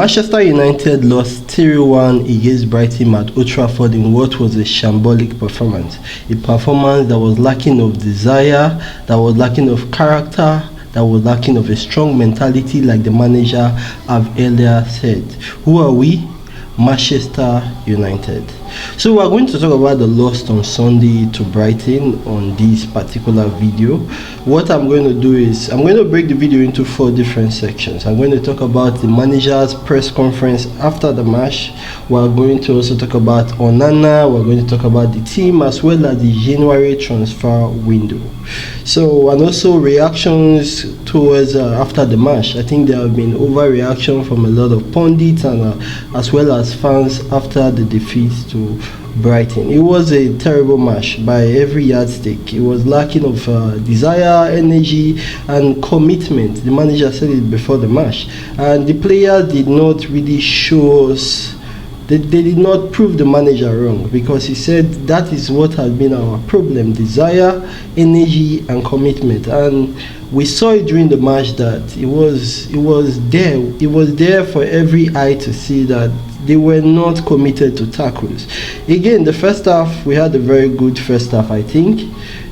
Manchester United lost 3-1 against Brighton at Old Trafford in what was a shambolic performance. A performance that was lacking of desire, that was lacking of character, that was lacking of a strong mentality, like the manager have earlier said. Who are we? Manchester United. So we're going to talk about the loss on Sunday to Brighton on this particular video. What I'm going to do is I'm going to break the video into 4 different sections. I'm going to talk about the manager's press conference after the match. We're going to also talk about Onana. We're going to talk about the team as well as the January transfer window. So, and also reactions towards after the match. I think there have been overreaction from a lot of pundits and as well as fans after the defeat to Brighton. It was a terrible match by every yardstick. It was lacking of desire, energy and commitment. The manager said it before the match, and the players did not really show us. They did not prove the manager wrong, because he said that is what has been our problem: desire, energy and commitment. And we saw it during the match that it was there for every eye to see that they were not committed to tackles. Again, the first half, we had a very good first half. I think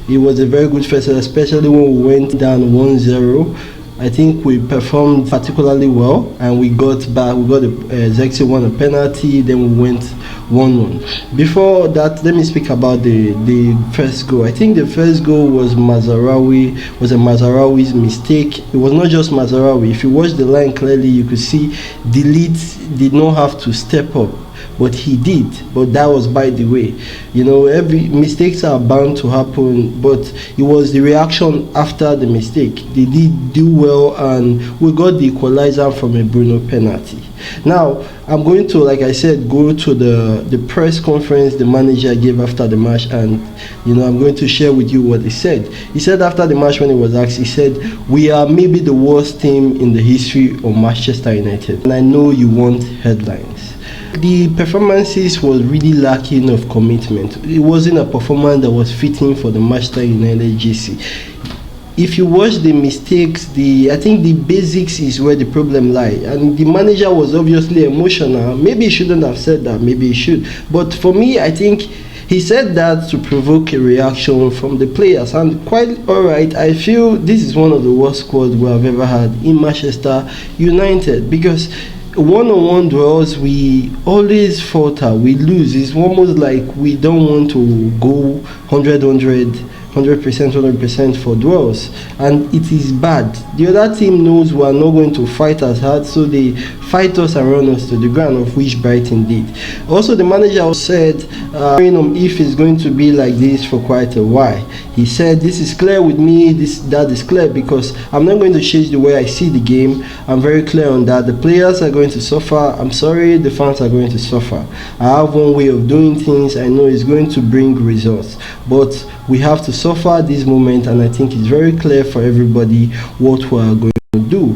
it was a very good first half, especially when we went down 1-0. I think we performed particularly well, and we got back. We got Zexi won a penalty, then we went 1-1. Before that, let me speak about the first goal. I think the first goal was a Mazraoui's mistake. It was not just Mazraoui. If you watch the line clearly, you could see Delete did not have to step up, but he did. But that was by the way. You know, every mistakes are bound to happen, but it was the reaction after the mistake. They did do well, and we got the equalizer from a Bruno penalty. Now I'm going to, like I said, go to the press conference the manager gave after the match, and you know, I'm going to share with you what he said. He said after the match, when he was asked, he said, "We are maybe the worst team in the history of Manchester United, and I know you want headlines." The performances was really lacking of commitment. It wasn't a performance that was fitting for the Manchester United JC. If you watch the mistakes, I think the basics is where the problem lies. And the manager was obviously emotional. Maybe he shouldn't have said that, maybe he should. But for me, I think he said that to provoke a reaction from the players. And quite alright, I feel this is one of the worst squads we have ever had in Manchester United, because one-on-one duels, we always falter, we lose. It's almost like we don't want to go 100% for duels, and it is bad. The other team knows we are not going to fight as hard, so they fight us and run us to the ground, of which Brighton did. Also, the manager said if it's going to be like this for quite a while. He said, "This is clear with me, that is clear, because I'm not going to change the way I see the game. I'm very clear on that. The players are going to suffer. I'm sorry, the fans are going to suffer. I have one way of doing things. I know it's going to bring results, but we have to suffer this moment, and I think it's very clear for everybody what we are going to do."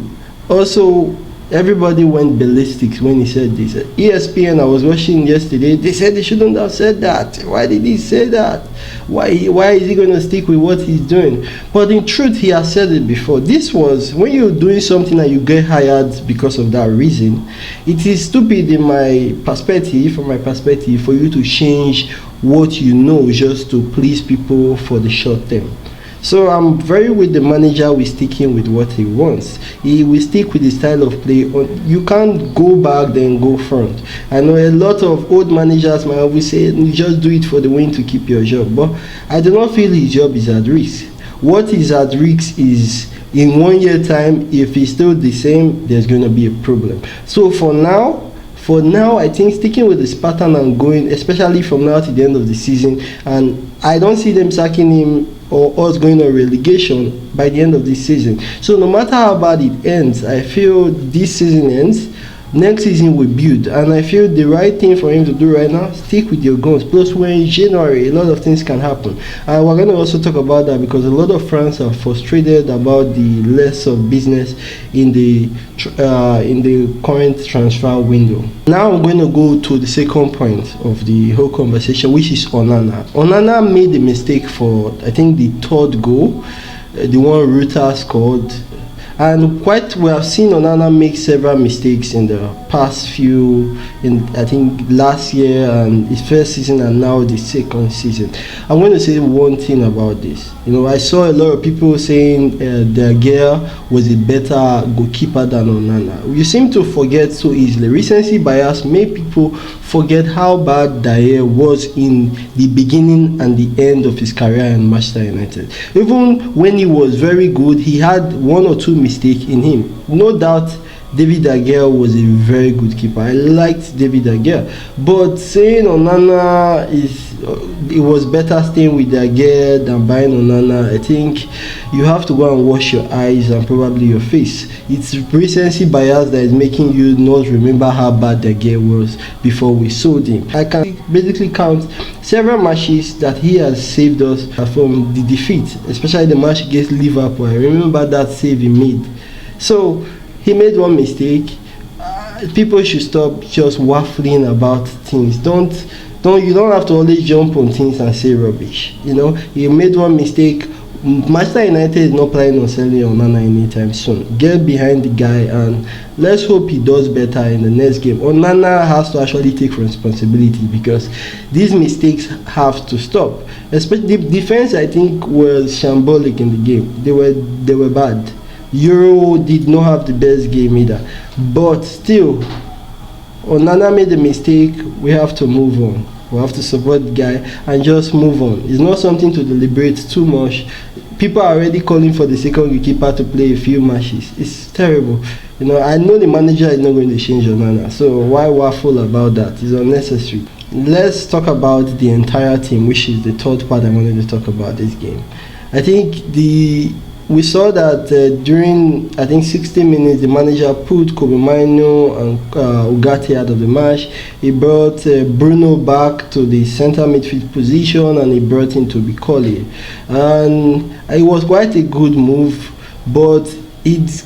Also, everybody went ballistic when he said this. ESPN, I was watching yesterday, they said they shouldn't have said that. Why did he say that? Why is he going to stick with what he's doing? But in truth, he has said it before. This was, when you're doing something and you get hired because of that reason, it is stupid from my perspective, for you to change what you know just to please people for the short term. So I'm very with the manager. We're sticking with what he wants. He will stick with the style of play. You can't go back then go front. I know a lot of old managers might always say, "You just do it for the win to keep your job," but I do not feel his job is at risk. What is at risk is in 1 year time, if he's still the same, there's going to be a problem. So for now, I think sticking with this pattern and going, especially from now to the end of the season, and I don't see them sacking him or us going on relegation by the end of this season. So no matter how bad it ends, I feel this season ends, next season we build, and I feel the right thing for him to do right now, stick with your guns. Plus, we're in January, a lot of things can happen, and we're going to also talk about that, because a lot of fans are frustrated about the less of business in the current transfer window. Now I'm going to go to the second point of the whole conversation, which is Onana. Onana made a mistake for, I think, the third goal, the one Ruta scored. And we have seen Onana make several mistakes in the past few, I think last year and his first season and now the second season. I'm going to say one thing about this. I saw a lot of people saying De Gea was a better goalkeeper than Onana. You seem to forget so easily. Recency bias made people forget how bad De Gea was in the beginning and the end of his career in Manchester United. Even when he was very good, he had one or two mistakes in him. No doubt David De Gea was a very good keeper. I liked David De Gea, but saying Onana it was better staying with De Gea than buying Onana, I think you have to go and wash your eyes and probably your face. It's recency bias that is making you not remember how bad De Gea was before we sold him. I can basically count several matches that he has saved us from the defeat, especially the match against Liverpool. I remember that save he made. So he made one mistake. People should stop just waffling about things. You don't have to always jump on things and say rubbish. He made one mistake. Manchester United is not planning on selling Onana anytime soon. Get behind the guy and let's hope he does better in the next game. Onana has to actually take responsibility because these mistakes have to stop. Especially the defense, I think, was shambolic in the game. They were bad. Euro did not have the best game either, but still Onana made a mistake. We have to move on. We have to support the guy and just move on. It's not something to deliberate too much. People are already calling for the second goalkeeper to play a few matches. It's terrible. I know the manager is not going to change Onana, so why waffle about that? It's unnecessary. Let's talk about the entire team, which is the third part I wanted to talk about this game. I think we saw that during, I think, 60 minutes, the manager put Kobe Mainoo and Ugarte out of the match. He brought Bruno back to the center midfield position and he brought in Toby Colley. And it was quite a good move, but it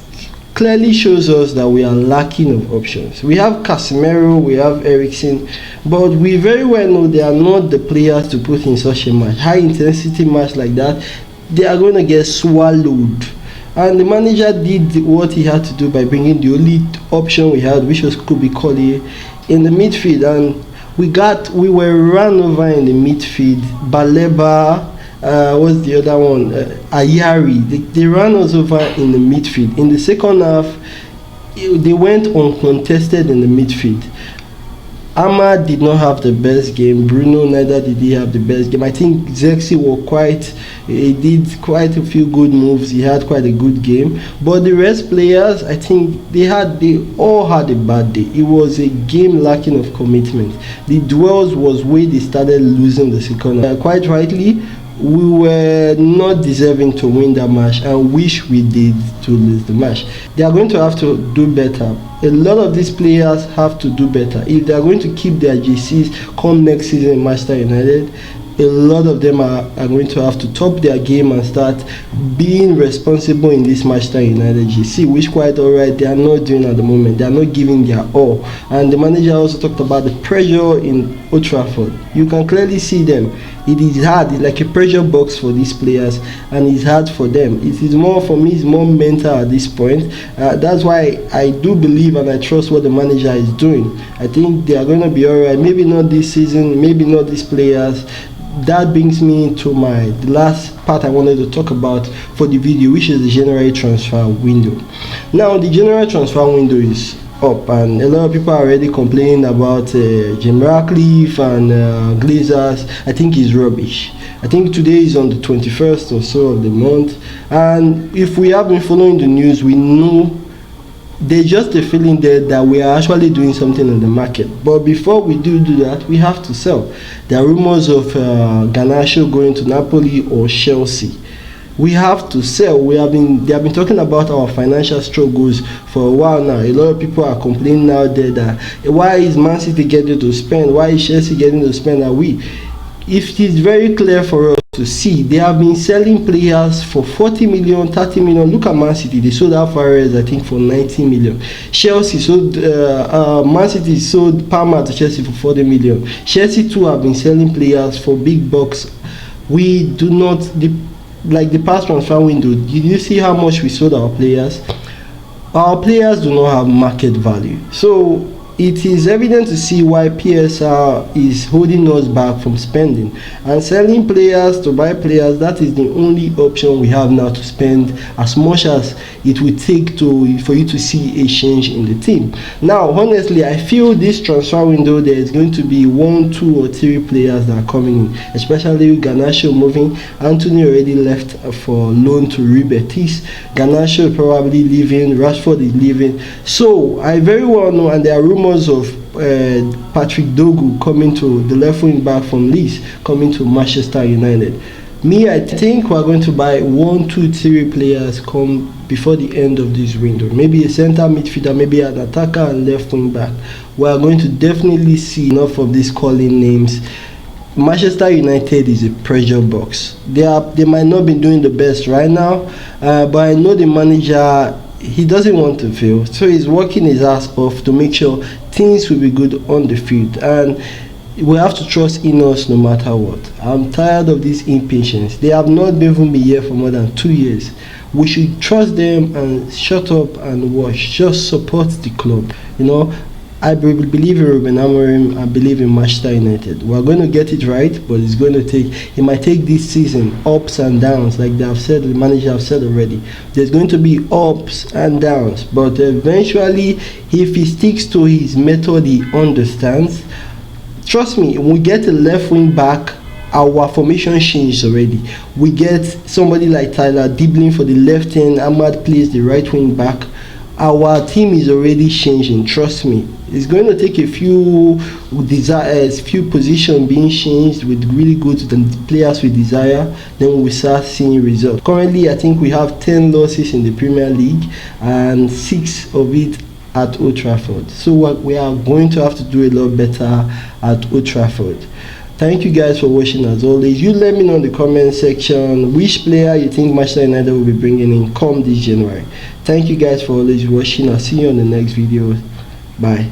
clearly shows us that we are lacking of options. We have Casemiro, we have Eriksen, but we very well know they are not the players to put in such a match. High intensity match like that, they are going to get swallowed. And the manager did what he had to do by bringing the only option we had, which was Kobe Colley, in the midfield. And we were run over in the midfield. Baleba, what's the other one? Ayari. They ran us over in the midfield. In the second half, they went uncontested in the midfield. Ahmad did not have the best game. Bruno, neither did he have the best game. I think Zexi he did quite a few good moves. He had quite a good game. But the rest players, I think they all had a bad day. It was a game lacking of commitment. The duels was where they started losing the second. Quite rightly, we were not deserving to win that match and wish we did to lose the match. They are going to have to do better. A lot of these players have to do better. If they are going to keep their GCs come next season in Manchester United, a lot of them are going to have to top their game and start being responsible in this Manchester United GC, which quite alright they are not doing at the moment. They are not giving their all. And the manager also talked about the pressure in Old Trafford. You can clearly see them. It is hard. It's like a pressure box for these players, and it's hard for them. It is more, for me, it's more mental at this point. That's why I do believe and I trust what the manager is doing. I think they are going to be alright. Maybe not this season, maybe not these players. That brings me to the last part I wanted to talk about for the video, which is the January transfer window. Now, the January transfer window is up, and a lot of people are already complaining about Jim Ratcliffe and Glazers. I think it's rubbish. I think today is on the 21st or so of the month, and if we have been following the news, we know there's just a feeling there that we are actually doing something in the market. But before we do that, we have to sell. There are rumors of Garnacho going to Napoli or Chelsea. We have to sell. They have been talking about our financial struggles for a while now. A lot of people are complaining out there that why is Man City getting to spend? Why is Chelsea getting to spend? If it is very clear for us to see, they have been selling players for 40 million, 30 million. Look at Man City. They sold Alvarez, I think, for 90 million. Chelsea sold, Man City sold Palmer to Chelsea for 40 million. Chelsea too have been selling players for big bucks. We do not, like the past transfer window, did you see how much we sold our players? our players do not have market value. So it is evident to see why PSR is holding us back from spending and selling players to buy players. That is the only option we have now to spend as much as it will take for you to see a change in the team. Now, honestly, I feel this transfer window there is going to be 1, 2 or 3 players that are coming in, especially Garnacho moving. Anthony already left for loan to Real Betis. Garnacho probably leaving. Rashford is leaving. So I very well know, and there are rumors of Patrick Dogu coming to the left wing back from Leeds, coming to Manchester United. Me, I think we're going to buy 1, 2, 3 players come before the end of this window. Maybe a center midfielder, maybe an attacker and left wing back. We are going to definitely see enough of these calling names. Manchester United is a pressure box. They might not be doing the best right now, but I know the manager, he doesn't want to fail, so he's working his ass off to make sure things will be good on the field, and we have to trust in us no matter what. I'm tired of this impatience. They have not even been here for more than 2 years. We should trust them and shut up and watch. Just support the club. I believe in Ruben Amorim. I believe in Manchester United. We're going to get it right, but it might take this season ups and downs, like they have said, the manager have said already. There's going to be ups and downs, but eventually, if he sticks to his method he understands, trust me, when we get a left wing back, our formation changed already. We get somebody like Tyler Dibbling for the left hand, Ahmad plays the right wing back. Our team is already changing, trust me. It's going to take a few positions being changed with really good players we desire, then we start seeing results. Currently, I think we have 10 losses in the Premier League and 6 of it at Old Trafford. So we are going to have to do a lot better at Old Trafford. Thank you guys for watching as always. You let me know in the comment section which player you think Manchester United will be bringing in come this January. Thank you guys for always watching. I'll see you on the next video. Bye.